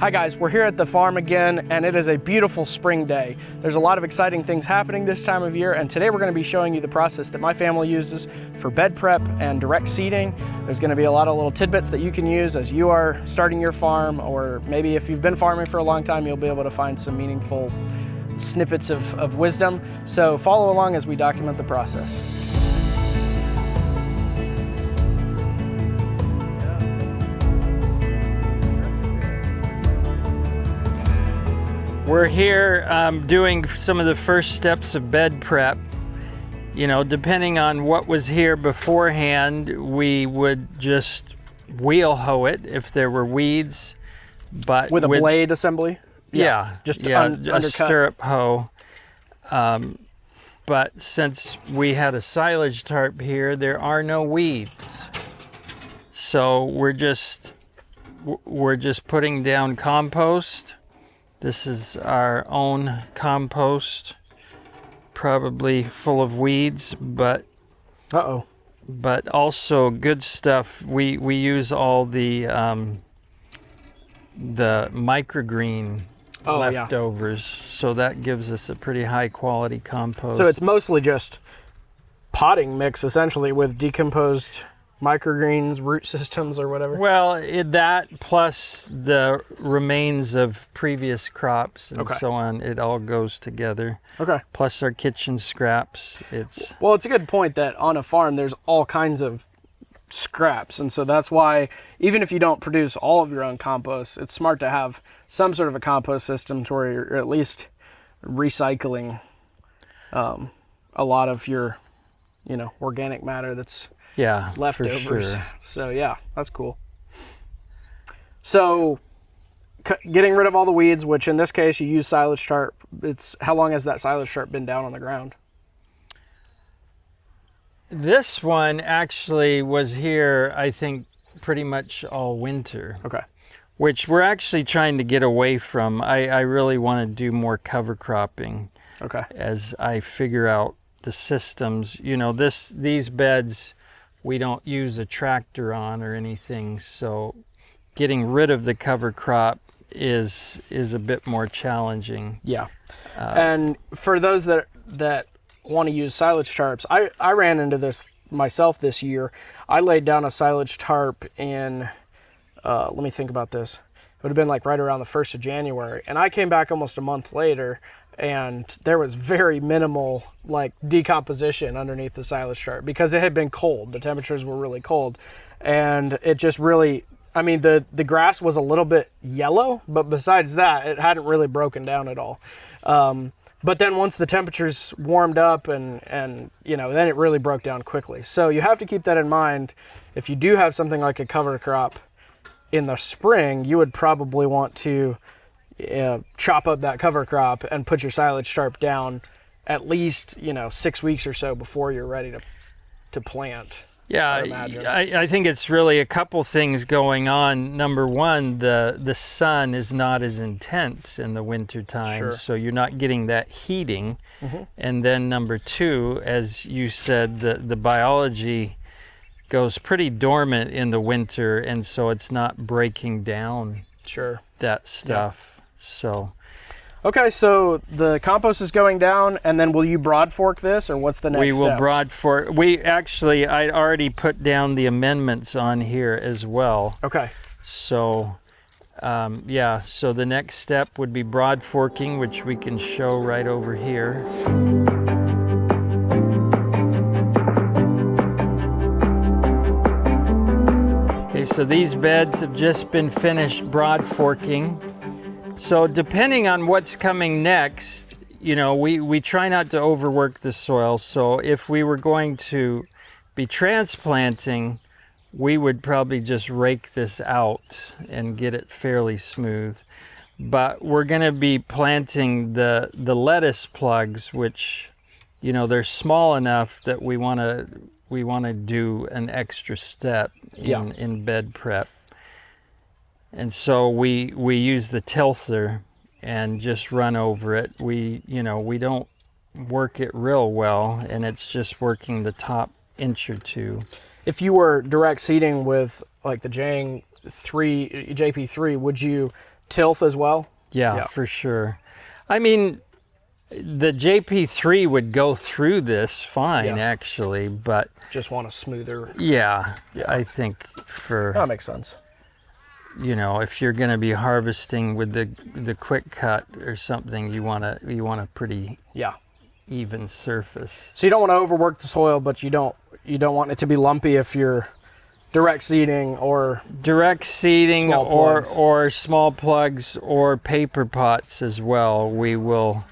Hi guys, we're here at the farm again, and it is a beautiful spring day. There's a lot of exciting things happening this time of year, and today we're going to be showing you the process that my family uses for bed prep and direct seeding. There's going to be a lot of little tidbits that you can use as you are starting your farm, or maybe if you've been farming for a long time, you'll be able to find some meaningful snippets of wisdom. So follow along as we document the process. We're here doing some of the first steps of bed prep. You know, depending on what was here beforehand, we would just wheel hoe it if there were weeds. But with a blade assembly? Yeah, just a undercut. stirrup hoe. But since we had a silage tarp here, there are no weeds. So we're just putting down compost. This is our own compost, probably full of weeds, but also good stuff. We use all the microgreen leftovers, so that gives us a pretty high quality compost. So it's mostly just potting mix, essentially, with decomposed microgreens, root systems, or whatever? Well, that plus the remains of previous crops and so on, it all goes together. Okay. Plus our kitchen scraps. Well, it's a good point that on a farm there's all kinds of scraps, and so that's why even if you don't produce all of your own compost, it's smart to have some sort of a compost system to where you're at least recycling a lot of your, organic matter that's leftovers. Sure. So yeah, that's cool. So getting rid of all the weeds, which in this case you use silage tarp. How long has that silage tarp been down on the ground? This one actually was here, I think, pretty much all winter. Okay. Which we're actually trying to get away from. I really want to do more cover cropping. Okay. As I figure out the systems. These beds we don't use a tractor on or anything, so getting rid of the cover crop is a bit more challenging. Yeah. And for those that want to use silage tarps, I ran into this myself this year. I laid down a silage tarp in, let me think about this. It would have been like right around the 1st of January. And I came back almost a month later, and there was very minimal decomposition underneath the silage tarp because it had been cold. The temperatures were really cold, and it just really, the grass was a little bit yellow, but besides that, it hadn't really broken down at all. But then once the temperatures warmed up and then it really broke down quickly. So you have to keep that in mind. If you do have something like a cover crop in the spring, you would probably want to chop up that cover crop and put your silage tarp down at least 6 weeks or so before you're ready to plant. Yeah, I think it's really a couple things going on. Number one, the sun is not as intense in the winter time, so you're not getting that heating. Mm-hmm. And then number two, as you said, the biology goes pretty dormant in the winter, and so it's not breaking down that stuff. So, okay, so the compost is going down, and then will you broad fork this, or what's the next We will steps? broad fork. I already put down the amendments on here as well. Okay. So, so the next step would be broad forking, which we can show right over here. Okay, so these beds have just been finished broad forking. So depending on what's coming next, we try not to overwork the soil. So if we were going to be transplanting, we would probably just rake this out and get it fairly smooth. But we're going to be planting the lettuce plugs, which, they're small enough that we want to do an extra step in bed prep. And so we use the tilther and just run over it. We don't work it real well, and it's just working the top inch or two. If you were direct seeding with like the JP3, would you tilth as well. Yeah, for sure. I mean, the JP3 would go through this fine, actually, but just want a smoother. Yeah, I think that makes sense. You know, if you're going to be harvesting with the quick cut or something, you want a pretty even surface. So you don't want to overwork the soil, but you don't want it to be lumpy if you're direct seeding or small plugs or paper pots as well. We will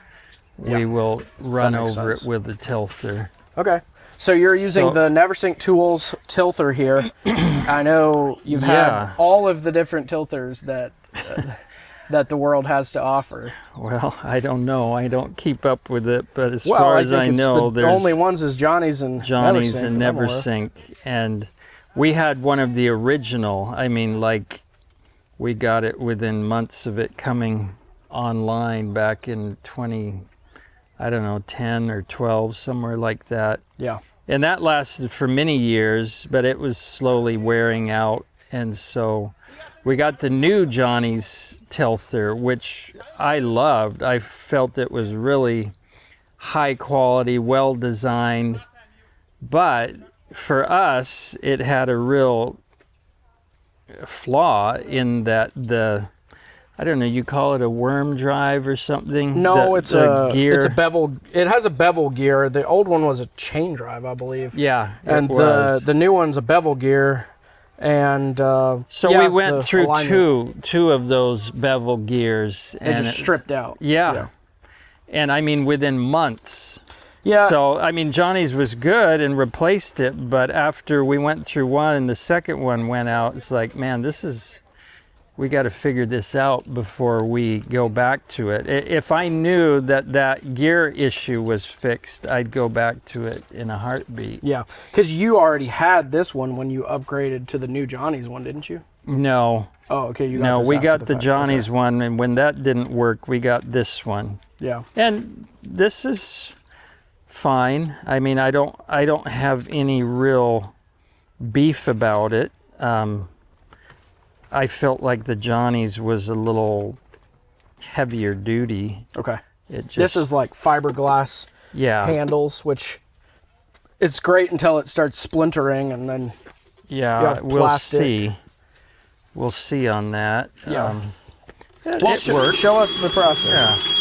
run over it with the tilther. Okay. So you're using the Neversink Tools tilther here. I know you've had all of the different tilthers that that the world has to offer. Well, I don't know. I don't keep up with it, but as far as I know, the only ones is Johnny's and Neversink, and we had one of the original. I mean, like, we got it within months of it coming online back in 10 or 12, somewhere like that. Yeah. And that lasted for many years, but it was slowly wearing out. And so we got the new Johnny's tilther, which I loved. I felt it was really high quality, well designed. But for us, it had a real flaw in that I don't know, you call it a worm drive or something? No, it's a bevel. It has a bevel gear. The old one was a chain drive, I believe. Yeah, and the new one's a bevel gear. And so we went through two of those bevel gears. They just stripped out. Yeah. And I mean, within months. Yeah. So, I mean, Johnny's was good and replaced it, but after we went through one and the second one went out, it's like, man, we got to figure this out before we go back to it. If I knew that gear issue was fixed, I'd go back to it in a heartbeat. Yeah, because you already had this one when you upgraded to the new Johnny's one, didn't you? No. Oh, okay. We got the Johnny's one, and when that didn't work, we got this one. Yeah. And this is fine. I mean, I don't have any real beef about it. I felt like the Johnny's was a little heavier duty. Okay. This is like fiberglass handles, which it's great until it starts splintering, and then we'll see. We'll see on that. Yeah. It works. Show us the process. Yeah.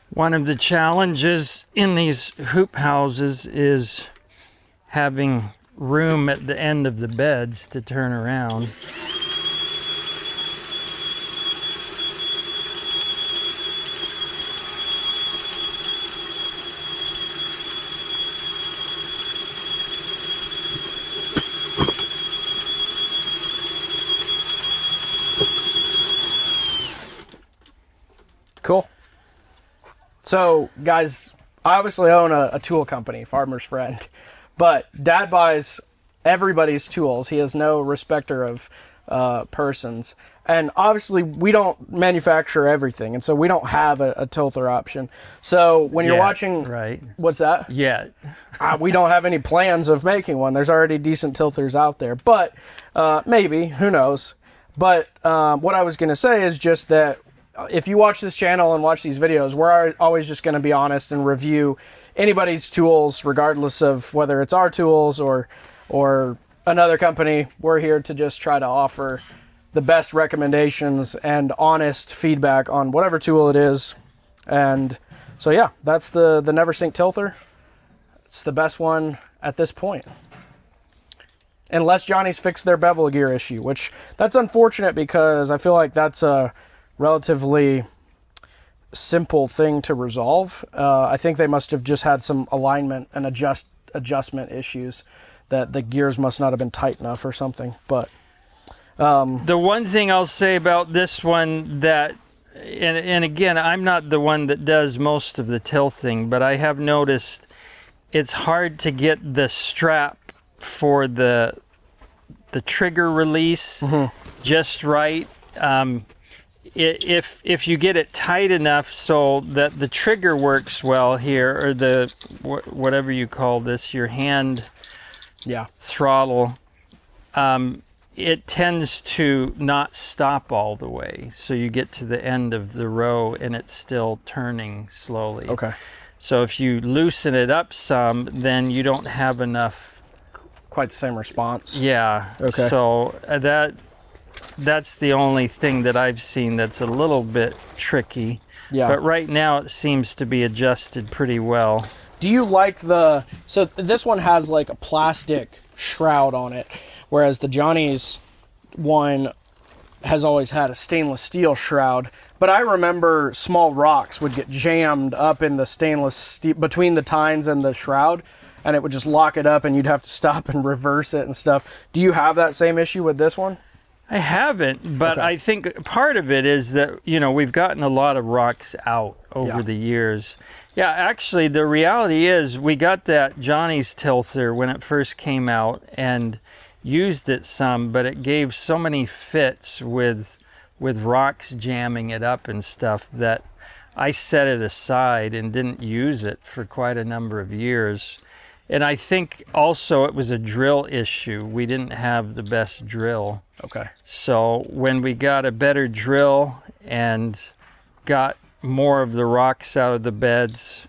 One of the challenges in these hoop houses is having room at the end of the beds to turn around. Cool. So, guys, I obviously own a tool company, Farmer's Friend, but Dad buys everybody's tools. He has no respecter of persons. And obviously, we don't manufacture everything, and so we don't have a tilther option. So, when you're watching... Right. What's that? Yeah. We don't have any plans of making one. There's already decent tilthers out there, but maybe. Who knows? But what I was going to say is just that if you watch this channel and watch these videos, we're always just going to be honest and review anybody's tools, regardless of whether it's our tools or another company. We're here to just try to offer the best recommendations and honest feedback on whatever tool it is. And so, yeah, that's the Neversink tilther. It's the best one at this point. Unless Johnny's fixed their bevel gear issue, which that's unfortunate because I feel like that's a relatively simple thing to resolve. I think they must have just had some alignment and adjustment issues, that the gears must not have been tight enough or something. But the one thing I'll say about this one that and again, I'm not the one that does most of the tilthing, but I have noticed it's hard to get the strap for the trigger release just right. If you get it tight enough so that the trigger works well here, or the whatever you call this, your hand throttle, it tends to not stop all the way. So you get to the end of the row and it's still turning slowly. Okay. So if you loosen it up some, then you don't have enough. Quite the same response. Yeah. Okay. So that's the only thing that I've seen that's a little bit tricky. Yeah. But right now it seems to be adjusted pretty well. Do you like so this one has like a plastic shroud on it, whereas the Johnny's one has always had a stainless steel shroud. But I remember small rocks would get jammed up in the stainless steel, between the tines and the shroud, and it would just lock it up and you'd have to stop and reverse it and stuff. Do you have that same issue with this one? I haven't, but Okay. I think part of it is that, we've gotten a lot of rocks out over the years. Yeah, actually, the reality is we got that Johnny's tilther when it first came out and used it some, but it gave so many fits with rocks jamming it up and stuff that I set it aside and didn't use it for quite a number of years. And I think also it was a drill issue. We didn't have the best drill. Okay. So when we got a better drill and got more of the rocks out of the beds,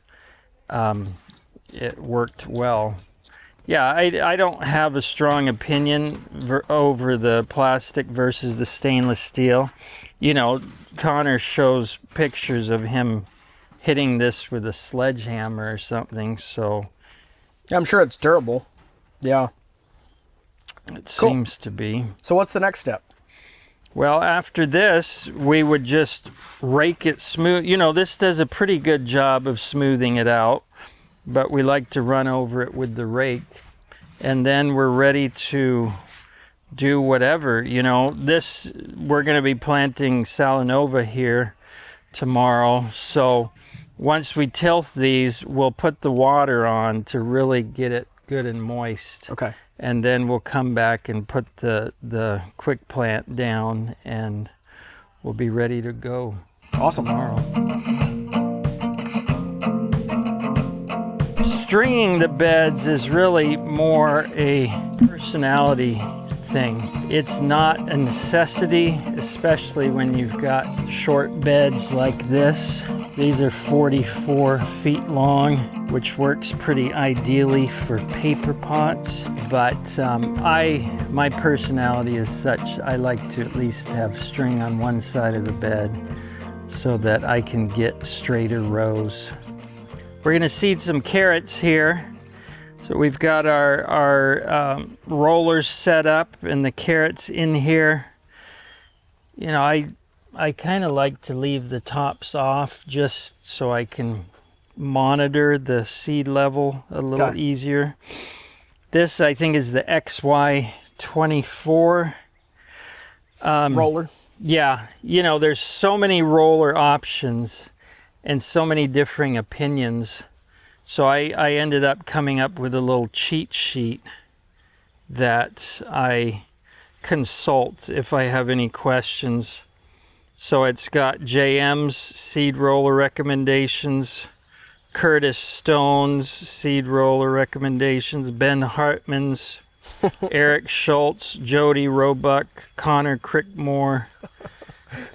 it worked well. Yeah, I don't have a strong opinion over the plastic versus the stainless steel. Connor shows pictures of him hitting this with a sledgehammer or something, so... Yeah, I'm sure it's durable. Yeah. It seems to be. So what's the next step? Well, after this, we would just rake it smooth. This does a pretty good job of smoothing it out, but we like to run over it with the rake. And then we're ready to do whatever. We're going to be planting Salanova here tomorrow. So once we tilth these, we'll put the water on to really get it good and moist. Okay. And then we'll come back and put the quick plant down and we'll be ready to go. Awesome. Tomorrow. Stringing the beds is really more a personality thing. It's not a necessity, especially when you've got short beds like this. These are 44 feet long, which works pretty ideally for paper pots. But my personality is such, I like to at least have string on one side of the bed so that I can get straighter rows. We're gonna seed some carrots here. So we've got our rollers set up and the carrots in here. I kind of like to leave the tops off just so I can monitor the seed level a little easier. This, I think, is the XY24 roller. Yeah, there's so many roller options and so many differing opinions. So I ended up coming up with a little cheat sheet that I consult if I have any questions. So it's got JM's seed roller recommendations, Curtis Stone's seed roller recommendations, Ben Hartman's, Eric Schultz, Jody Roebuck, Connor Crickmore,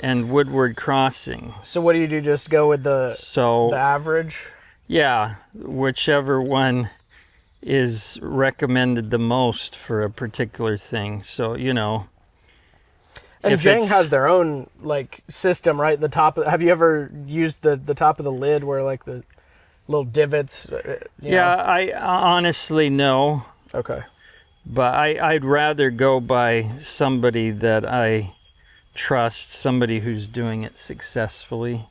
and Woodward Crossing. So what do? Just go with the average? Yeah, whichever one is recommended the most for a particular thing. So, And Jang has their own system, right? The top. Have you ever used the top of the lid where the little divots? I honestly no. Okay. But I'd rather go by somebody that I trust, somebody who's doing it successfully.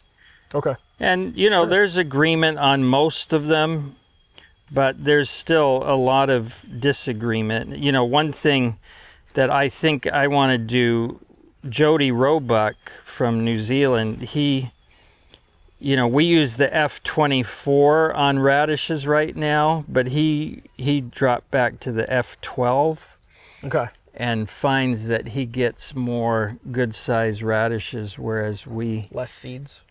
Okay. And there's agreement on most of them, but there's still a lot of disagreement. One thing that I think I want to do Jody Roebuck from New Zealand, he, we use the F24 on radishes right now, but he dropped back to the F12. Okay. And finds that he gets more good-sized radishes, whereas we... Less seeds?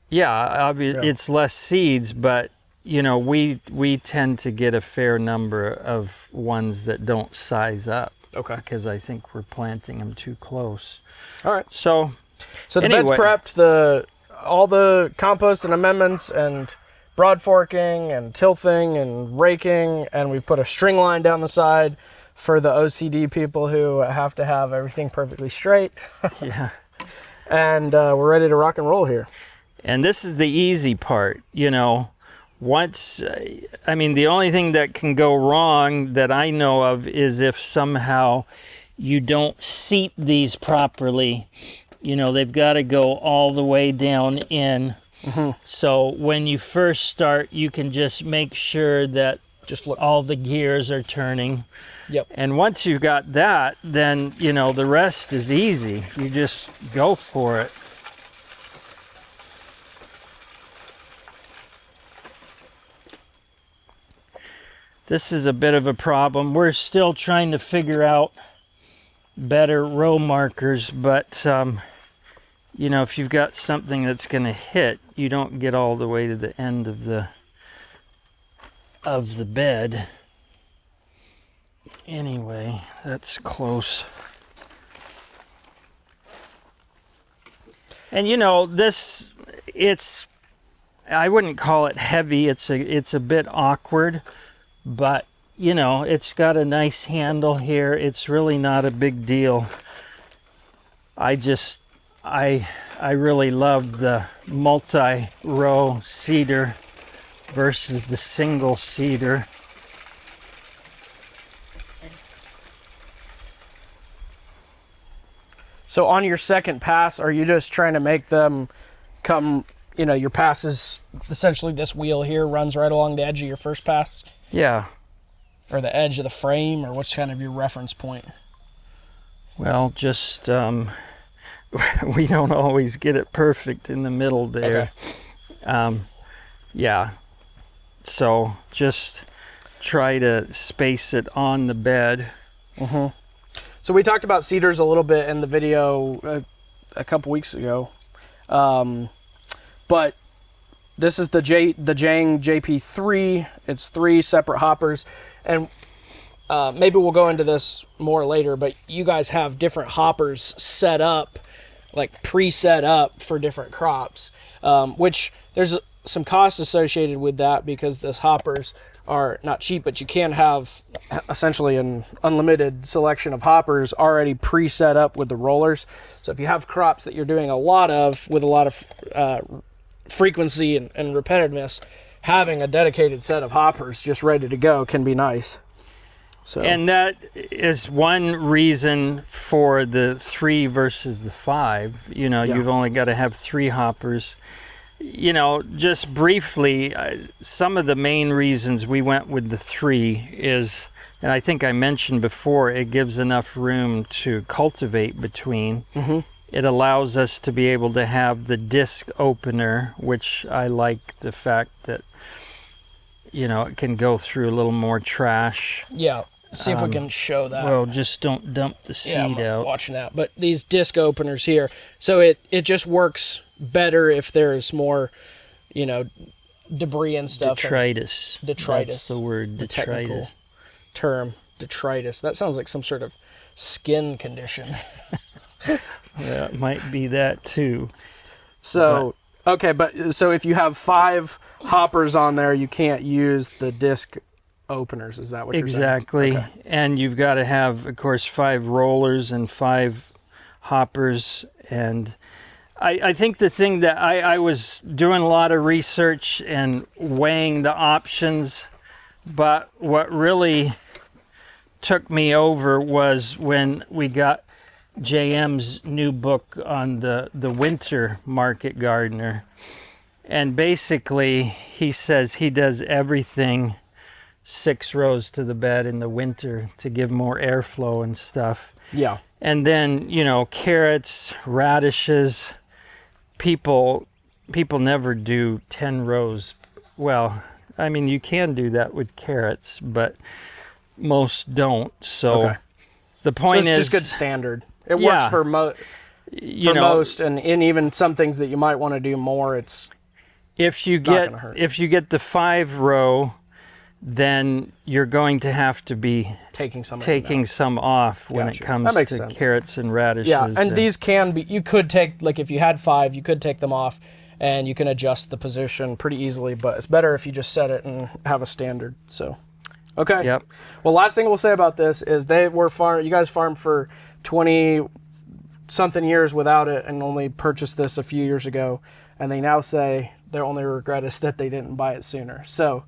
Yeah, it's less seeds, but, we tend to get a fair number of ones that don't size up. Okay. Because I think we're planting them too close. All right. So the anyway, bed's prepped, all the compost and amendments and broad forking and tilthing and raking, and we put a string line down the side for the OCD people who have to have everything perfectly straight. Yeah. And we're ready to rock and roll here. And this is the easy part, Once, the only thing that can go wrong that I know of is if somehow you don't seat these properly. They've got to go all the way down in. Mm-hmm. So when you first start, you can just make sure that all the gears are turning. Yep. And once you've got that, then, the rest is easy. You just go for it. This is a bit of a problem. We're still trying to figure out better row markers, but, if you've got something that's going to hit, you don't get all the way to the end of the bed. Anyway, that's close. And I wouldn't call it heavy. It's a bit awkward, but it's got a nice handle here. It's really not a big deal. I really love the multi-row cedar versus the single cedar. So on your second pass, are you just trying to make them come, your pass is essentially this wheel here runs right along the edge of your first pass? Yeah. Or the edge of the frame, or what's kind of your reference point? Well, just, we don't always get it perfect in the middle there. Okay. Yeah. So just try to space it on the bed. Mm-hmm. So we talked about cedars a little bit in the video a couple weeks ago, but this is the Jang JP3. It's 3 separate hoppers, and maybe we'll go into this more later, but you guys have different hoppers set up, like pre-set up for different crops, which there's some cost associated with that because those hoppers are not cheap, but you can have essentially an unlimited selection of hoppers already pre-set up with the rollers. So if you have crops that you're doing a lot of with a lot of frequency and repetitiveness, having a dedicated set of hoppers just ready to go can be nice. So. And that is one reason for the 3 versus the 5. You've only got to have 3 hoppers. Just briefly, some of the main reasons we went with the 3 is, and I think I mentioned before, it gives enough room to cultivate between. Mm-hmm. It allows us to be able to have the disc opener, which I like the fact that, it can go through a little more trash. Yeah. See if we can show that. Well, just don't dump the seed out. Watching that. But these disc openers here, so it just works better if there's more, debris and stuff. Detritus. Detritus. That's the word, the detritus. Technical term, detritus. That sounds like some sort of skin condition. Yeah, it might be that too. So, so if you have 5 hoppers on there, you can't use the disc openers. Is that what you're saying? Exactly. Okay. And you've got to have, of course, 5 rollers and 5 hoppers. And I think the thing that I was doing a lot of research and weighing the options, but what really took me over was when we got JM's new book on the winter market gardener. And basically, he says he does everything 6 rows to the bed in the winter to give more airflow and stuff. Yeah. And then, you know, carrots, radishes, people never do 10 rows. Well, I mean, you can do that with carrots, but most don't. So Okay. the point So it's is just good standard. It Yeah. works for most, and in even some things that you might want to do more, it's if you not gonna hurt. get the 5 row, then you're going to have to be taking some off when it Gotcha. comes That makes to sense. carrots and radishes. Yeah, and these can be, you could take, like if you had 5, you could take them off and you can adjust the position pretty easily, but it's better if you just set it and have a standard. So, okay. Yep. Well, last thing we'll say about this is you guys farmed for 20 something years without it and only purchased this a few years ago. And they now say their only regret is that they didn't buy it sooner. So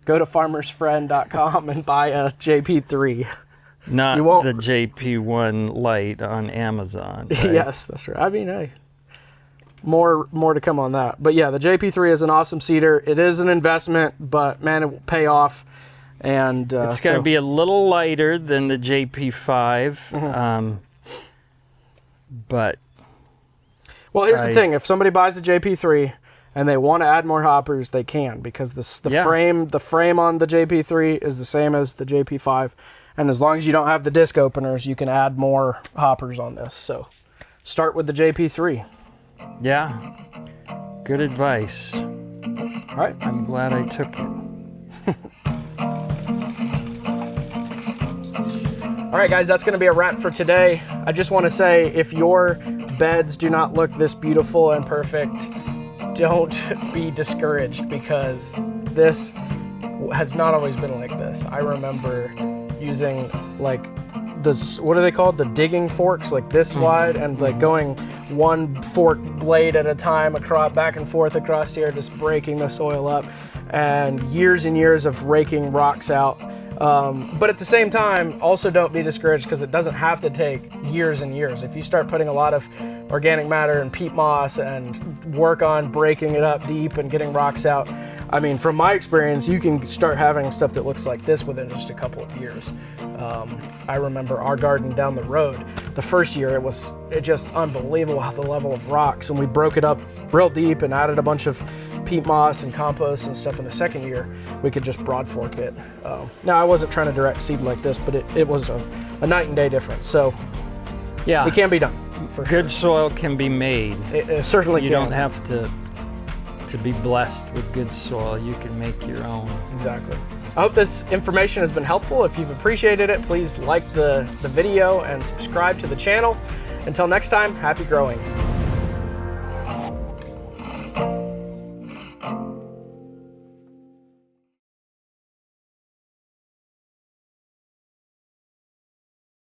go to farmersfriend.com and buy a JP3. Not You won't- the JP1 Lite on Amazon. Right? Yes, that's right. I mean, hey, more to come on that. But yeah, the JP3 is an awesome seeder. It is an investment, but man, it will pay off. And It's going to be a little lighter than the JP5, Mm-hmm. but well, here's the thing: if somebody buys the JP3 and they want to add more hoppers, they can, because the frame on the JP3 is the same as the JP5, and as long as you don't have the disc openers, you can add more hoppers on this. So start with the JP3. yeah, good advice. All right. I'm glad I took it. All right, guys, that's going to be a wrap for today. I just want to say, if your beds do not look this beautiful and perfect, don't be discouraged, because this has not always been like this. I remember using like this, what are they called? The digging forks, like this wide, and like going one fork blade at a time back and forth across here, just breaking the soil up, and years of raking rocks out. But at the same time, also don't be discouraged, because it doesn't have to take years and years. If you start putting a lot of organic matter and peat moss and work on breaking it up deep and getting rocks out, I mean, from my experience, you can start having stuff that looks like this within just a couple of years. I remember our garden down the road, the first year, it just unbelievable how the level of rocks, and we broke it up real deep and added a bunch of peat moss and compost and stuff. In the second year, we could just broad fork it. Now, I wasn't trying to direct seed like this, but it was a night and day difference. So Yeah, it can be done. For good soil can be made. It certainly You can. don't have to be blessed with good soil. You can make your own. Exactly. I hope this information has been helpful. If you've appreciated it, please like the video and subscribe to the channel. Until next time, happy growing.